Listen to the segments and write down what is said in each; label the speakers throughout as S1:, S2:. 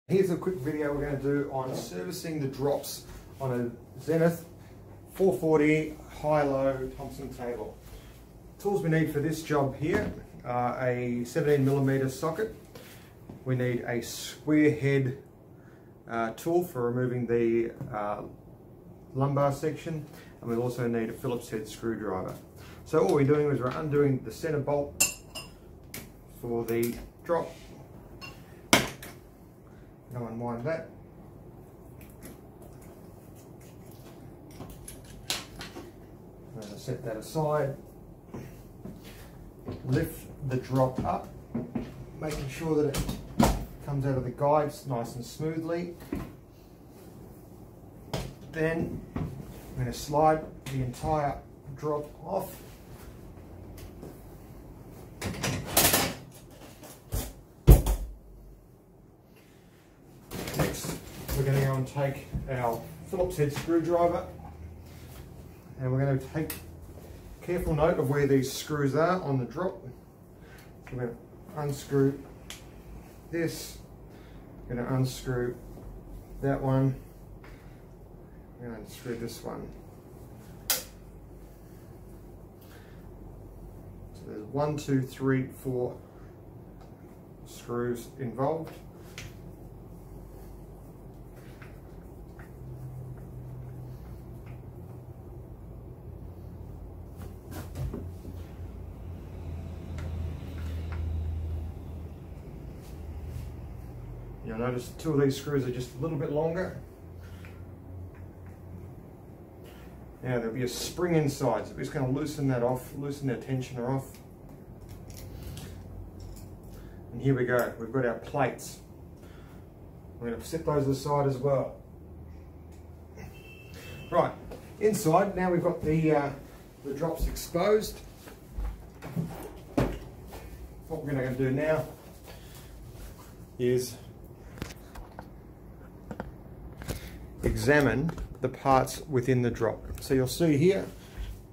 S1: Here's a quick video we're going to do on servicing the drops on a Zenith 440 high-low Thompson table. Tools we need for this job here are a 17mm socket. We need a square head tool for removing the lumbar section, and we'll also need a Phillips head screwdriver. So all we're doing is we're undoing the center bolt for the drop. Now unwind that. I'm going to set that aside. Lift the drop up, making sure that it comes out of the guides nice and smoothly. Then I'm going to slide the entire drop off. Next, we're going to go and take our Phillips head screwdriver, and we're going to take careful note of where these screws are on the drop. So we're going to unscrew this, we're going to unscrew that one, we're going to unscrew this one. So there's 1, 2, 3, 4 screws involved. You'll notice two of these screws are just a little bit longer. Now there'll be a spring inside, so we're just going to loosen that off, loosen the tensioner off. And here we go, we've got our plates. We're going to set those aside as well. Right, inside now we've got the drops exposed. What we're going to do now is examine the parts within the drop. So you'll see here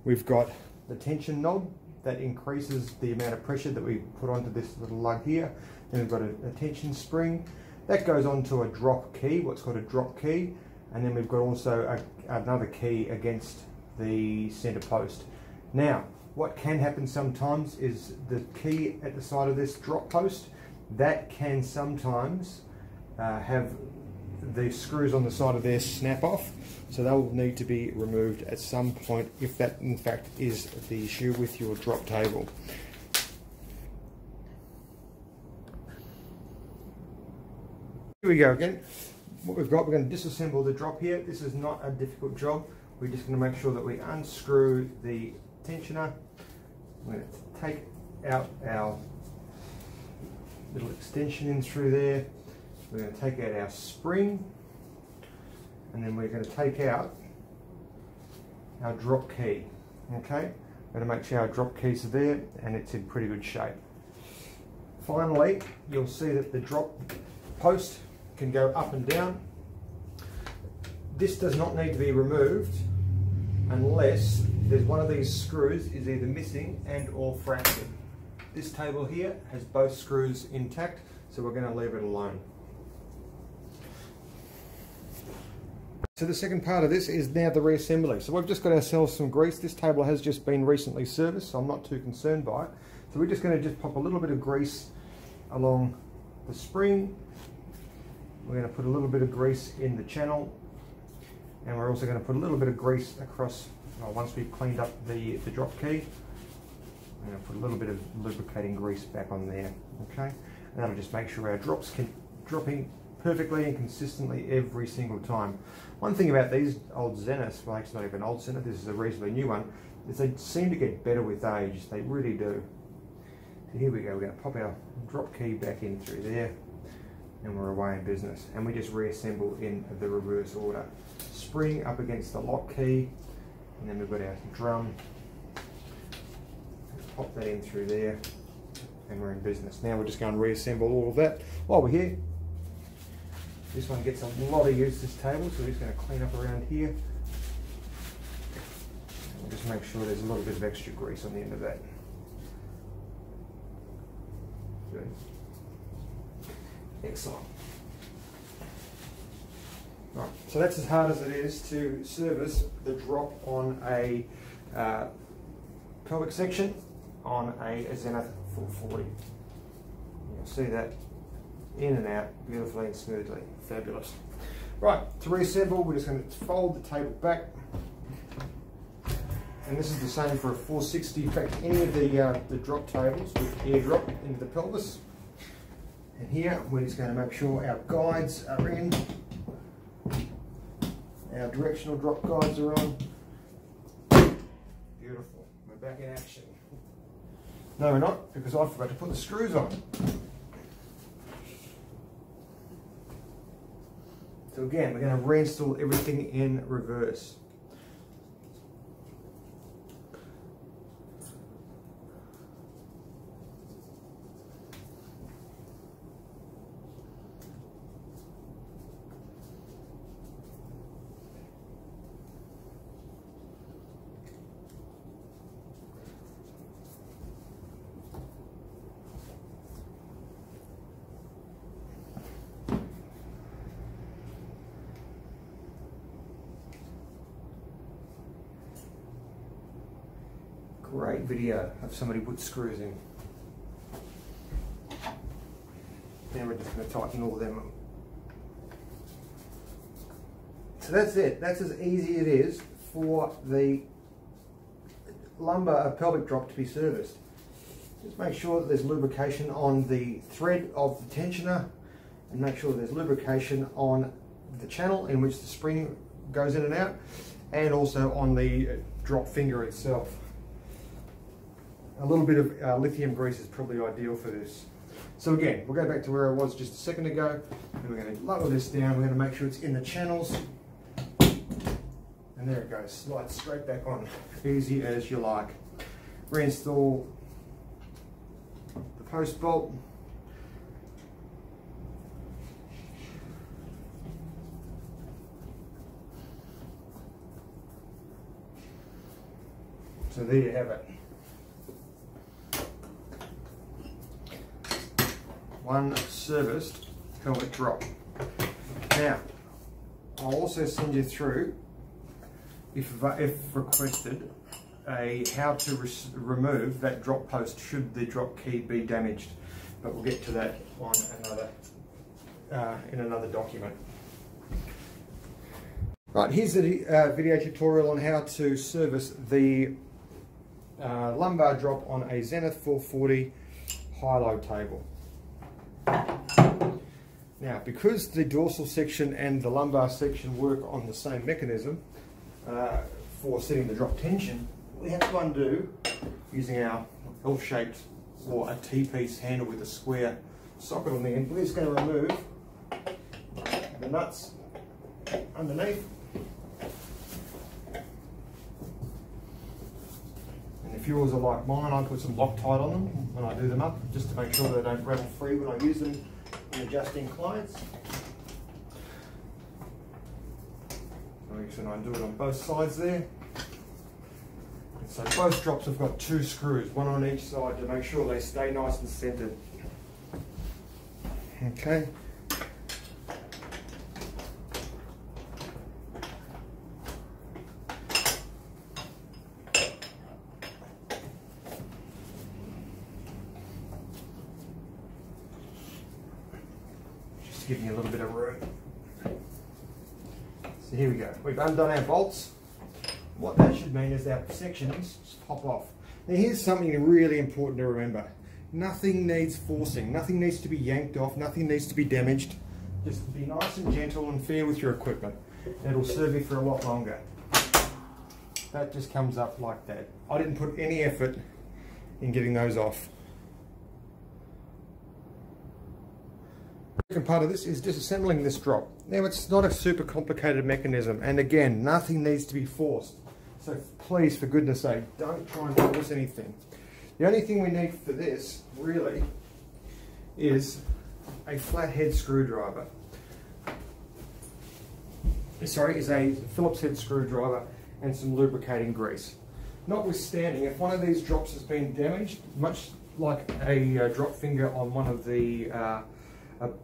S1: we've got the tension knob that increases the amount of pressure that we put onto this little lug here. Then we've got a tension spring that goes onto a drop key, what's called a drop key, and then we've got also another key against the center post. Now what can happen sometimes is the key at the side of this drop post, that can sometimes have the screws on the side of there snap off, so they'll need to be removed at some point if that in fact is the issue with your drop table. Here we go again. What we've got, we're going to disassemble the drop here. This is not a difficult job. We're just going to make sure that we unscrew the tensioner. We're going to take out our little extension in through there. We're going to take out our spring, and then we're going to take out our drop key. Okay, we're going to make sure our drop keys are there and it's in pretty good shape. Finally, you'll see that the drop post can go up and down. This does not need to be removed unless there's one of these screws is either missing and or fractured. This table here has both screws intact, so we're going to leave it alone. So the second part of this is now the reassembly. So we've just got ourselves some grease. This table has just been recently serviced, so I'm not too concerned by it. So we're just going to just pop a little bit of grease along the spring. We're going to put a little bit of grease in the channel, and we're also going to put a little bit of grease across, once we've cleaned up the drop key, I'm going to put a little bit of lubricating grease back on there, okay? And that'll just make sure our drops can dropping perfectly and consistently every single time. One thing about these old Zeniths, well it's not even old Zenith, this is a reasonably new one, is they seem to get better with age, they really do. So here we go, we're going to pop our drop key back in through there, and we're away in business. And we just reassemble in the reverse order. Spring up against the lock key, and then we've got our drum. Pop that in through there, and we're in business. Now we're just going to reassemble all of that. While we're here, this one gets a lot of use, this table, so we're just going to clean up around here. And we'll just make sure there's a little bit of extra grease on the end of that. Good. Excellent. So that's as hard as it is to service the drop on a pelvic section on a Zenith 440. You'll see that in and out beautifully and smoothly. Fabulous. Right, to reassemble, we're just going to fold the table back. And this is the same for a 460. In fact, any of the drop tables with air drop into the pelvis. And here, we're just going to make sure our guides are in. Our directional drop guides are on. Beautiful. We're back in action. No, we're not, because I forgot to put the screws on. So again, we're going to reinstall everything in reverse. Great video of somebody put screws in. Now we're just going to tighten all of them up. So that's it. That's as easy as it is for the lumbar pelvic drop to be serviced. Just make sure that there's lubrication on the thread of the tensioner, and make sure that there's lubrication on the channel in which the spring goes in and out, and also on the drop finger itself. A little bit of lithium grease is probably ideal for this. So again, we'll go back to where I was just a second ago, and we're going to lower this down. We're going to make sure it's in the channels, and there it goes. Slide straight back on, easy as you like. Reinstall the post bolt. So there you have it. One serviced pelvic drop. Now, I'll also send you through, if requested, how to remove that drop post should the drop key be damaged. But we'll get to that on in another document. Right, here's the video tutorial on how to service the lumbar drop on a Zenith 440 Hylo table. Now, because the dorsal section and the lumbar section work on the same mechanism for setting the drop tension, we have to undo using our L-shaped or a T-piece handle with a square socket on the end. We're just going to remove the nuts underneath. And if yours are like mine, I put some Loctite on them when I do them up, just to make sure they don't rattle free when I use them in adjusting clients. So you can undo it on both sides there. And so both drops have got two screws, one on each side, to make sure they stay nice and centered. Okay. Give me a little bit of room. So here we go. We've undone our bolts. What that should mean is our sections just pop off. Now here's something really important to remember. Nothing needs forcing. Nothing needs to be yanked off. Nothing needs to be damaged. Just be nice and gentle and fair with your equipment. It'll serve you for a lot longer. That just comes up like that. I didn't put any effort in getting those off. The second part of this is disassembling this drop. Now, it's not a super complicated mechanism, and again, nothing needs to be forced. So please, for goodness sake, don't try and force anything. The only thing we need for this, really, is a flathead screwdriver. Sorry, is a Phillips head screwdriver and some lubricating grease. Notwithstanding, if one of these drops has been damaged, much like a drop finger on one of the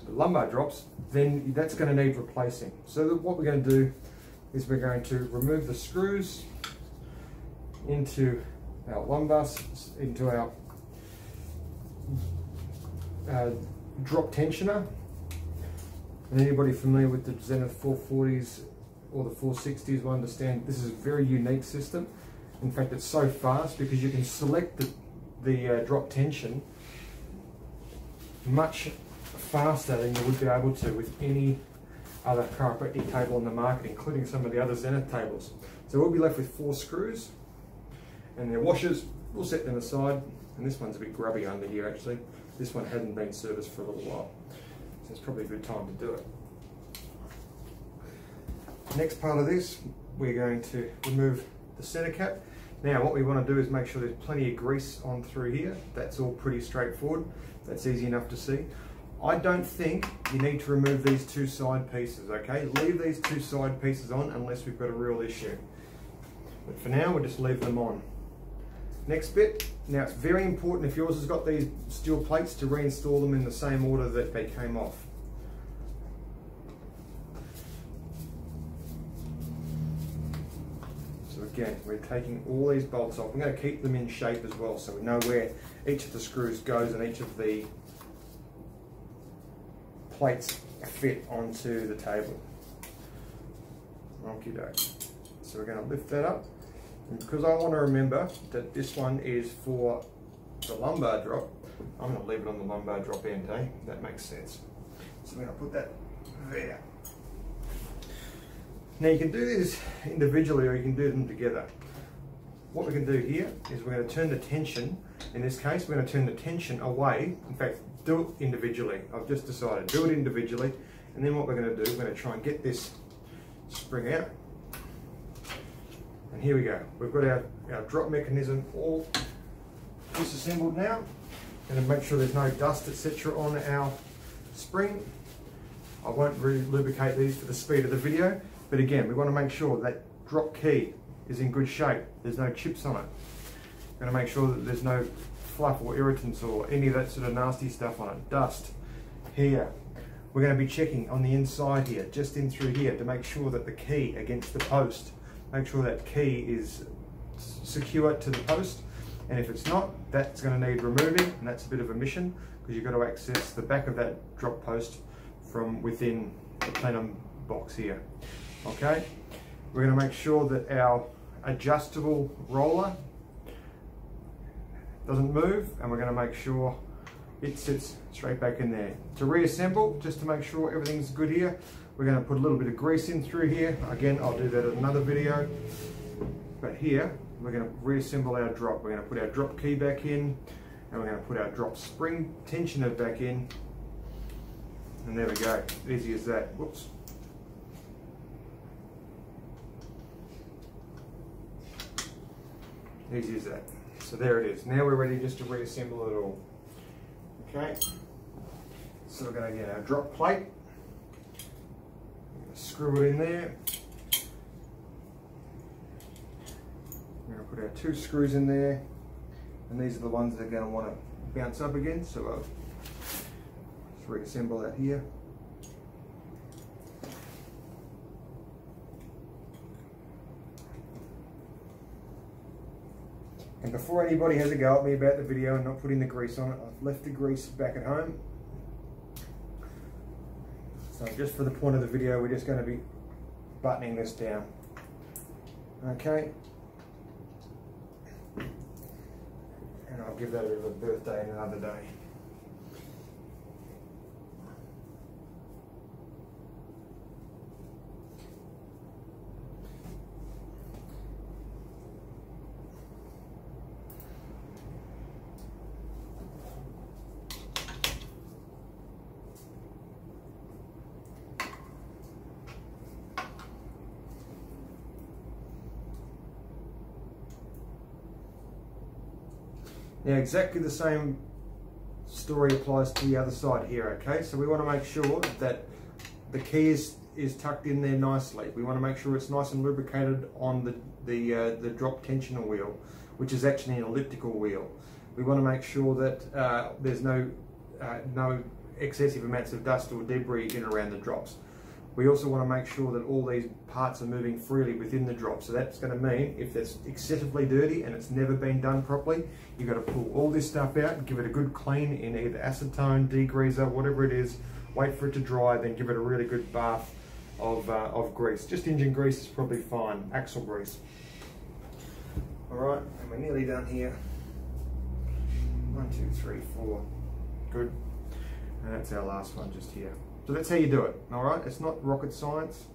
S1: lumbar drops, then that's going to need replacing. So what we're going to do is we're going to remove the screws into our lumbar, into our drop tensioner. And anybody familiar with the Zenith 440s or the 460s will understand this is a very unique system. In fact, it's so fast because you can select the drop tension much faster than you would be able to with any other chiropractic table on the market, including some of the other Zenith tables. So we'll be left with 4 screws and their washers. We'll set them aside, and this one's a bit grubby under here actually. This one hadn't been serviced for a little while, so it's probably a good time to do it. Next part of this, we're going to remove the center cap. Now what we want to do is make sure there's plenty of grease on through here. That's all pretty straightforward. That's easy enough to see. I don't think you need to remove these 2 side pieces, okay? Leave these 2 side pieces on unless we've got a real issue. But for now, we'll just leave them on. Next bit, now it's very important if yours has got these steel plates to reinstall them in the same order that they came off. So again, we're taking all these bolts off. We're going to keep them in shape as well so we know where each of the screws goes and each of the plates fit onto the table. Okie doke. So we're going to lift that up. And because I want to remember that this one is for the lumbar drop, I'm going to leave it on the lumbar drop end, eh? That makes sense. So we're going to put that there. Now you can do this individually or you can do them together. What we can do here is we're going to turn the tension, in this case we're going to turn the tension away. In fact, do it individually. I've just decided, do it individually, and then what we're going to do, we're going to try and get this spring out. And here we go. We've got our drop mechanism all disassembled now. Going to make sure there's no dust, etc. on our spring. I won't really lubricate these for the speed of the video, but again, we want to make sure that drop key is in good shape. There's no chips on it. We're going to make sure that there's no fluff or irritants or any of that sort of nasty stuff on it. Dust here. We're going to be checking on the inside here, just in through here, to make sure that the key against the post, make sure that key is secure to the post, and if it's not, that's going to need removing, and that's a bit of a mission because you've got to access the back of that drop post from within the plenum box here. Okay, we're going to make sure that our adjustable roller doesn't move, and we're going to make sure it sits straight back in there. To reassemble, just to make sure everything's good here, we're going to put a little bit of grease in through here. Again, I'll do that in another video. But here, we're going to reassemble our drop. We're going to put our drop key back in, and we're going to put our drop spring tensioner back in. And there we go. Easy as that. Whoops. Easy as that. So there it is. Now we're ready just to reassemble it all. Okay. So we're going to get our drop plate. Screw it in there. We're going to put our 2 screws in there, and these are the ones that are going to want to bounce up again, so I'll just reassemble that here. And before anybody has a go at me about the video and not putting the grease on it, I've left the grease back at home. So just for the point of the video, we're just going to be buttoning this down. Okay. And I'll give that a bit of a birthday in another day. Now exactly the same story applies to the other side here, okay? So we want to make sure that the key is tucked in there nicely. We want to make sure it's nice and lubricated on the drop tensioner wheel, which is actually an elliptical wheel. We want to make sure that there's no excessive amounts of dust or debris in and around the drops. We also want to make sure that all these parts are moving freely within the drop. So that's going to mean if it's excessively dirty and it's never been done properly, you've got to pull all this stuff out and give it a good clean in either acetone, degreaser, whatever it is. Wait for it to dry, then give it a really good bath of grease. Just engine grease is probably fine, axle grease. All right, and we're nearly done here. 1, 2, 3, 4. Good. And that's our last one just here. So that's how you do it, all right? It's not rocket science.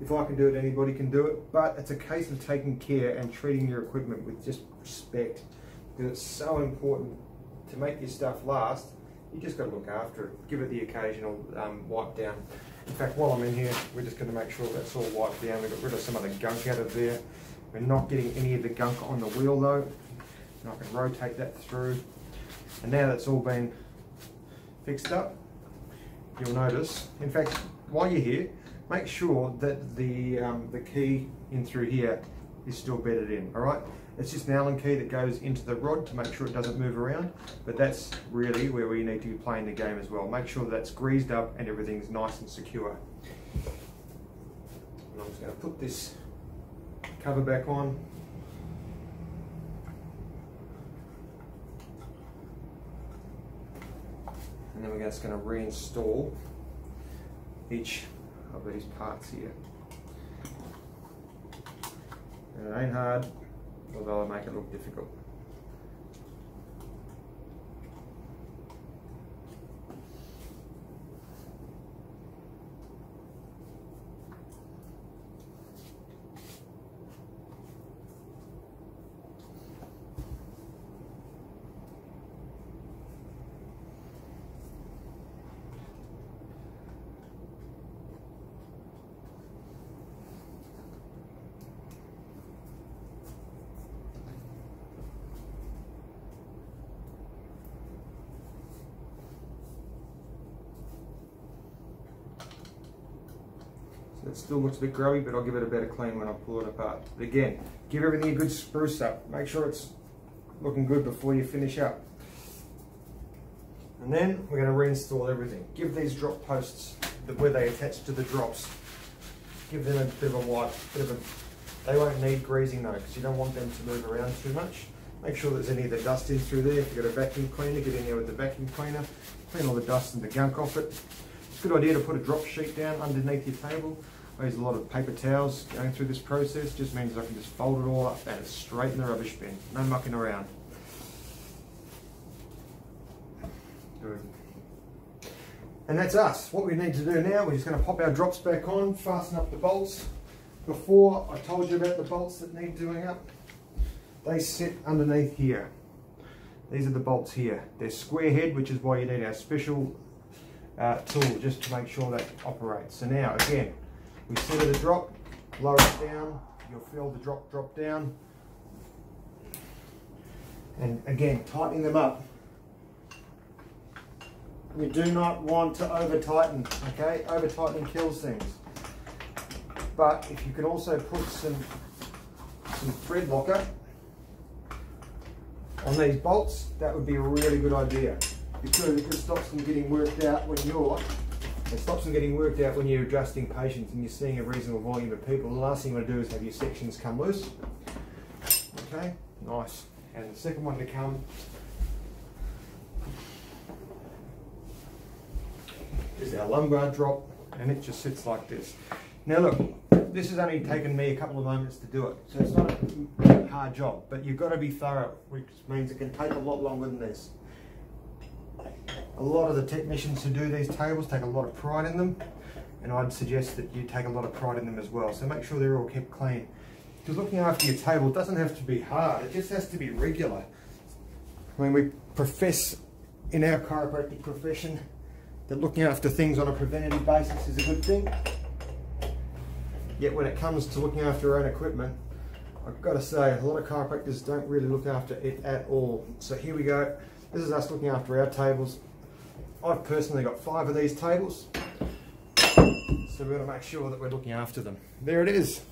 S1: If I can do it, anybody can do it, but it's a case of taking care and treating your equipment with just respect, because it's so important to make your stuff last. You just got to look after it. Give it the occasional wipe down. In fact, while I'm in here, we're just going to make sure that's all wiped down. We've got rid of some of the gunk out of there. We're not getting any of the gunk on the wheel though. And I can rotate that through. And now that's all been fixed up, you'll notice, in fact, while you're here, make sure that the key in through here is still bedded in, all right? It's just an Allen key that goes into the rod to make sure it doesn't move around, but that's really where we need to be playing the game as well. Make sure that's greased up and everything's nice and secure. And I'm just going to put this cover back on. And then we're just going to reinstall each of these parts here. And it ain't hard, although I make it look difficult. It still looks a bit grubby, but I'll give it a better clean when I pull it apart. But again, give everything a good spruce up. Make sure it's looking good before you finish up. And then we're going to reinstall everything. Give these drop posts, where they attach to the drops, give them a bit of a wipe. They won't need greasing though, because you don't want them to move around too much. Make sure there's any of the dust in through there. If you've got a vacuum cleaner, get in there with the vacuum cleaner. Clean all the dust and the gunk off it. It's a good idea to put a drop sheet down underneath your table. I use a lot of paper towels going through this process. Just means I can just fold it all up and it's straight in the rubbish bin. No mucking around. Good. And that's us. What we need to do now, we're just going to pop our drops back on, fasten up the bolts. Before, I told you about the bolts that need doing up. They sit underneath here. These are the bolts here. They're square head, which is why you need our special tool just to make sure that operates. So now, again, we center the drop, lower it down, you'll feel the drop down. And again, tightening them up. You do not want to over tighten, okay? Over tightening kills things. But if you can also put some thread locker on these bolts, that would be a really good idea. Because it stops them getting worked out when you're adjusting patients and you're seeing a reasonable volume of people. The last thing you want to do is have your sections come loose. Okay, nice. And the second one to come is our lumbar drop, and it just sits like this. Now look, this has only taken me a couple of moments to do it, so it's not a hard job, but you've got to be thorough, which means it can take a lot longer than this. A lot of the technicians who do these tables take a lot of pride in them, and I'd suggest that you take a lot of pride in them as well. So make sure they're all kept clean. Because looking after your table doesn't have to be hard, it just has to be regular. I mean, we profess in our chiropractic profession that looking after things on a preventative basis is a good thing. Yet when it comes to looking after our own equipment, I've got to say a lot of chiropractors don't really look after it at all. So here we go. This is us looking after our tables. I've personally got 5 of these tables, so we've got to make sure that we're looking after them. There it is.